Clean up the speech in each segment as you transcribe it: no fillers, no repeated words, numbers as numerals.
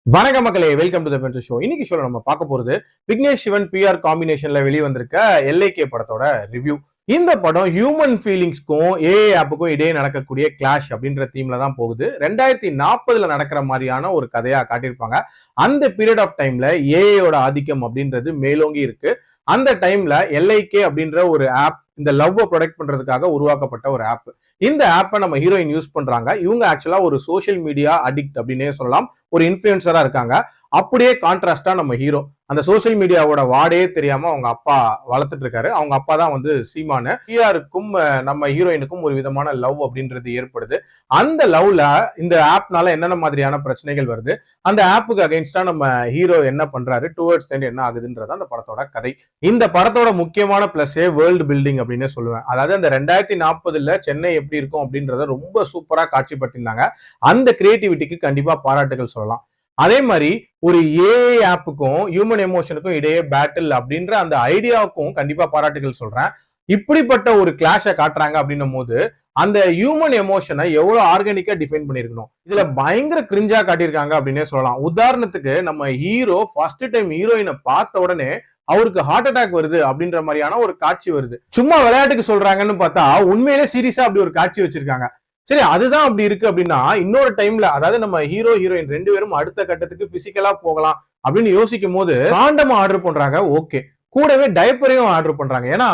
வணக்க மக்களே, welcome to the பென்ட்ரி show. இன்னைக்கு ஷோல நம்ம பார்க்க போறது விக்னேஷ் சிவன் பிஆர் காம்பினேஷன்ல வெளிய வந்திருக்க எல்ஐகே படத்தோட ரிவ்யூ. இந்த படம் ஹியூமன் ஃபீலிங்ஸ்க்கும் ஏஐ ஆப்புக்கும் இடையே நடக்கக்கூடிய கிளாஷ் அப்படின்ற தீம்ல தான் போகுது. 2040ல நடக்கிற மாதிரியான ஒரு கதையா காட்டியிருப்பாங்க. அந்த பீரியட் ஆஃப் டைம்ல ஏஐயோட ஆதிக்கம் அப்படின்றது மேலோங்கி இருக்கு. அந்த டைம்ல எல்ஐகே அப்படின்ற ஒரு ஆப் இந்த லவ்வை ப்ரொடெக்ட் பண்றதுக்காக உருவாக்கப்பட்ட ஒரு ஆப். இந்த ஆப்பை நம்ம ஹீரோயின் யூஸ் பண்றாங்க. இவங்க ஆக்சுவலா ஒரு சோஷியல் மீடியா அடிக்ட் அப்படின்னே சொல்லலாம். ஒரு இன்ஃபுளுசரா இருக்காங்க. அப்படியே கான்ட்ராஸ்டா நம்ம ஹீரோ அந்த சோசியல் மீடியாவோட வாடே தெரியாம அவங்க அப்பா வளர்த்துட்டு இருக்காரு. அவங்க அப்பா தான் வந்து சீமானு. பிஆருக்கும் நம்ம ஹீரோயினுக்கும் ஒரு விதமான லவ் அப்படின்றது ஏற்படுது. அந்த லவ்ல இந்த ஆப்னால என்னென்ன மாதிரியான பிரச்சனைகள் வருது, அந்த ஆப்புக்கு அகைன்ஸ்டா நம்ம ஹீரோ என்ன பண்றாரு, டுவர்ட்ஸ் எண்ட் என்ன ஆகுதுன்றது அந்த படத்தோட கதை. இந்த படத்தோட முக்கியமான பிளஸே வேர்ல்டு பில்டிங் அப்படின்னு சொல்லுவேன். அதாவது அந்த 2040ல சென்னை எப்படி இருக்கும் அப்படின்றத ரொம்ப சூப்பரா காட்சிப்படுத்திருந்தாங்க. அந்த கிரியேட்டிவிட்டிக்கு கண்டிப்பா பாராட்டுகள் சொல்லலாம். அதே மாதிரி ஒரு ஏஐ ஆப்புக்கும் ஹியூமன் எமோஷனுக்கும் இடையே பேட்டில் அப்படின்ற அந்த ஐடியாவுக்கும் கண்டிப்பா பாராட்டுகள் சொல்றேன். இப்படிப்பட்ட ஒரு கிளாஷை காட்டுறாங்க அப்படின்னும் போது அந்த ஹியூமன் எமோஷனை எவ்வளவு ஆர்கானிக்கா டிஃபைன் பண்ணிருக்கணும். இதுல பயங்கர கிரிஞ்சா காட்டியிருக்காங்க அப்படின்னே சொல்லலாம். உதாரணத்துக்கு நம்ம ஹீரோ ஃபர்ஸ்ட் டைம் ஹீரோயினை பார்த்த உடனே அவருக்கு ஹார்ட் அட்டாக் வருது அப்படின்ற மாதிரியான ஒரு காட்சி வருது. சும்மா விளையாட்டுக்கு சொல்றாங்கன்னு பார்த்தா உண்மையிலே சீரியஸா அப்படி ஒரு காட்சி வச்சிருக்காங்க. சரி, அதுதான் அப்படி இருக்கு அப்படின்னா இன்னொரு டைம்ல, அதாவது நம்ம ஹீரோ ஹீரோயின் ரெண்டு பேரும் அடுத்த கட்டத்துக்கு பிசிக்கலா போகலாம் அப்படின்னு யோசிக்கும் போது காண்டம் ஆர்டர் பண்றாங்க. ஓகே, கூடவே டைப்பரையும் ஆர்டர் பண்றாங்க. ஏன்னா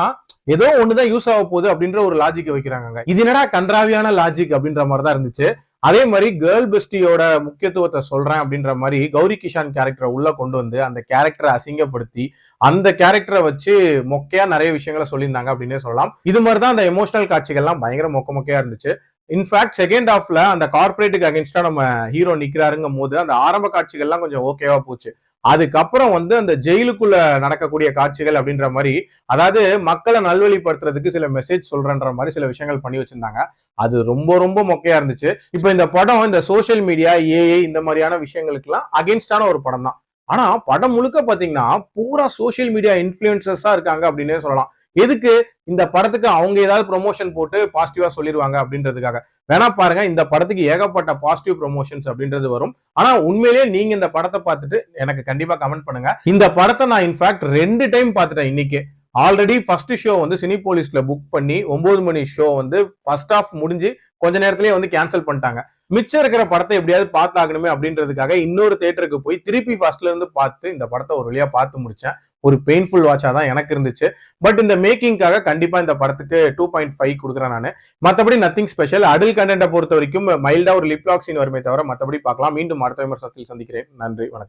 ஏதோ ஒண்ணுதான் யூஸ் ஆக போகுது அப்படின்ற ஒரு லாஜிக் வைக்கிறாங்க. இது என்னடா கன்றாவியான லாஜிக் அப்படின்ற மாதிரி தான் இருந்துச்சு. அதே மாதிரி கேர்ள் பெஸ்டியோட முக்கியத்துவத்தை சொல்றேன் அப்படின்ற மாதிரி கௌரி கிஷான் கேரக்டரை உள்ள கொண்டு வந்து அந்த கேரக்டரை அசிங்கப்படுத்தி அந்த கேரக்டரை வச்சு மொக்கையா நிறைய விஷயங்களை சொல்லியிருந்தாங்க அப்படின்னே சொல்லலாம். இது மாதிரிதான் அந்த எமோஷனல் காட்சிகள்லாம் பயங்கர மொக்கையா இருந்துச்சு. இன்ஃபேக்ட் செகண்ட் ஹாஃப்ல அந்த கார்பரேட்டுக்கு அகேன்ஸ்டா நம்ம ஹீரோ நிக்கிறாருங்கும் போது அந்த ஆரம்ப காட்சிகள்லாம் கொஞ்சம் ஓகேவா போச்சு. அதுக்கப்புறம் வந்து அந்த ஜெயிலுக்குள்ள நடக்கக்கூடிய காட்சிகள் அப்படின்ற மாதிரி, அதாவது மக்களை நல்வழிப்படுத்துறதுக்கு சில மெசேஜ் சொல்றன்ற மாதிரி சில விஷயங்கள் பண்ணி வச்சிருந்தாங்க. அது ரொம்ப ரொம்ப மொக்கையா இருந்துச்சு. இப்ப இந்த படம் இந்த சோசியல் மீடியா, ஏஐ இந்த மாதிரியான விஷயங்களுக்கு எல்லாம் அகேன்ஸ்டான ஒரு படம் தான். ஆனா படம் முழுக்க பாத்தீங்கன்னா பூரா சோசியல் மீடியா இன்ஃபுளுசர்ஸா இருக்காங்க அப்படின்னே சொல்லலாம். எதுக்கு? இந்த படத்துக்கு அவங்க ஏதாவது ப்ரொமோஷன் போட்டு பாசிட்டிவா சொல்லிடுவாங்க அப்படின்றதுக்காக. வேணா பாருங்க, இந்த படத்துக்கு ஏகப்பட்ட பாசிட்டிவ் ப்ரொமோஷன்ஸ் அப்படின்றது வரும். ஆனா உண்மையிலேயே நீங்க இந்த படத்தை பார்த்துட்டு எனக்கு கண்டிப்பா கமெண்ட் பண்ணுங்க. இந்த படத்தை நான் இன்ஃபேக்ட் 2 டைம் பார்த்துட்டேன் இன்னைக்கு. ஆல்ரெடி ஃபர்ஸ்ட் ஷோ வந்து சினிபோலிஸ்ல புக் பண்ணி 9 மணி ஷோ வந்து ஃபர்ஸ்ட் ஹாஃப் முடிஞ்சு கொஞ்ச நேரத்திலேயே வந்து கேன்சல் பண்ணிட்டாங்க. மிச்சம் இருக்கிற படத்தை எப்படியாவது பார்த்தாகணுமே அப்படின்றதுக்காக இன்னொரு தியேட்டருக்கு போய் திருப்பி ஃபர்ஸ்ட்ல இருந்து பார்த்து இந்த படத்தை ஒரு வழியா பார்த்து முடிச்சேன். ஒரு பெயின்ஃபுல் வாட்சா தான் எனக்கு இருந்துச்சு. பட் இந்த மேக்கிங்காக கண்டிப்பா இந்த படத்துக்கு 2.5 கொடுக்குறேன் நானு. மற்றபடி நத்திங் ஸ்பெஷல். அடல் கண்டென்ட்டை பொறுத்த வரைக்கும் மைல்டா ஒரு லிப்லாக் சீன் வருமே தவிர மற்றபடி பார்க்கலாம். மீண்டும் அடுத்த விமர்சனத்தில் சந்திக்கிறேன். நன்றி, வணக்கம்.